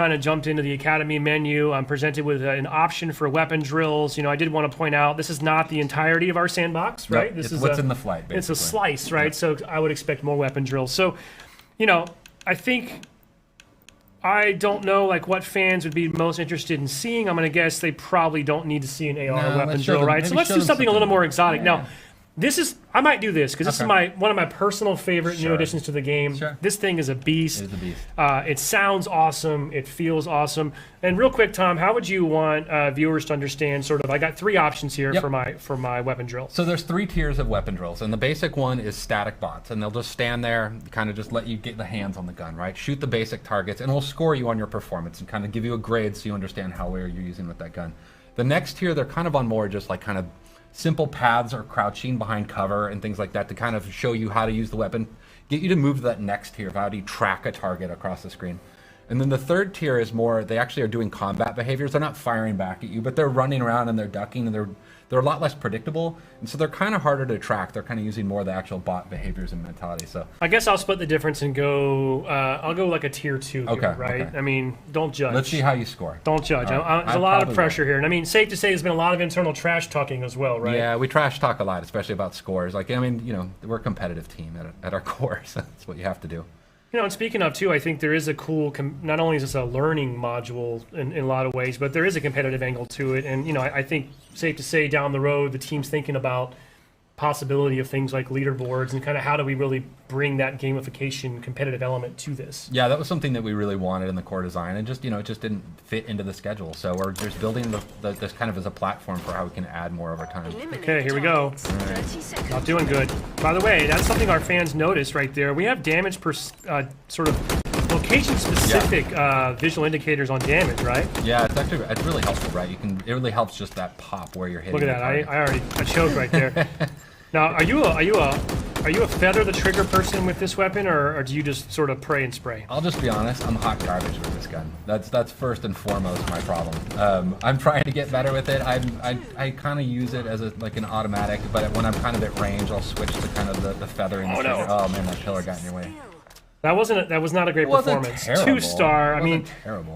kind of jumped into the Academy menu. I'm presented with an option for weapon drills. You know, I did want to point out this is not the entirety of our sandbox, right? Nope, This is what's in the flight, basically. It's a slice, right? Yep. So I would expect more weapon drills. So, you know, I think I don't know like what fans would be most interested in seeing. I'm going to guess they probably don't need to see an AR weapon drill, right? So let's do something a little more exotic. Yeah. Now, this is, I might do this because this is one of my personal favorite new additions to the game. Sure. This thing is a beast. It is a beast. It sounds awesome. It feels awesome. And real quick, Tom, how would you want viewers to understand sort of, I got 3 options here for my weapon drill. So there's 3 tiers of weapon drills, and the basic one is static bots, and they'll just stand there, kind of just let you get the hands on the gun, right? Shoot the basic targets, and we'll score you on your performance and kind of give you a grade so you understand how well you're using with that gun. The next tier, they're kind of on more just like kind of simple paths or crouching behind cover and things like that to kind of show you how to use the weapon, get you to move to that next tier of how do you track a target across the screen. And then the third tier is more, they actually are doing combat behaviors. They're not firing back at you, but they're running around and they're ducking and they're a lot less predictable. And so they're kind of harder to track. They're kind of using more of the actual bot behaviors and mentality. So I guess I'll split the difference and go, I'll go like a tier 2 here, right? Okay. I mean, don't judge. Let's see how you score. Don't judge. Right. There's a lot of pressure here. And I mean, safe to say there's been a lot of internal trash talking as well, right? Yeah, we trash talk a lot, especially about scores. Like, I mean, you know, we're a competitive team at our core, so that's what you have to do. You know, and speaking of, too, I think there is a cool, not only is this a learning module in a lot of ways, but there is a competitive angle to it. And, you know, I think safe to say down the road, the team's thinking about possibility of things like leaderboards and kind of how do we really bring that gamification competitive element to this. Yeah, that was something that we really wanted in the core design, and just, you know, it just didn't fit into the schedule. So we're just building this kind of as a platform for how we can add more over time. Okay, here we go. Right. Not doing good. By the way, that's something our fans noticed right there. We have damage per sort of location-specific visual indicators on damage, right? Yeah, it's really helpful, right? It really helps just that pop where you're hitting. Look at that! I choked right there. Now, are you a feather the trigger person with this weapon, or do you just sort of pray and spray? I'll just be honest, I'm hot garbage with this gun. That's first and foremost my problem. I'm trying to get better with it. I kind of use it as like an automatic, but when I'm kind of at range, I'll switch to kind of the feathering. Oh no! Oh man, that pillar got in your way. That was not a great performance. Terrible. 2-star. I mean, terrible.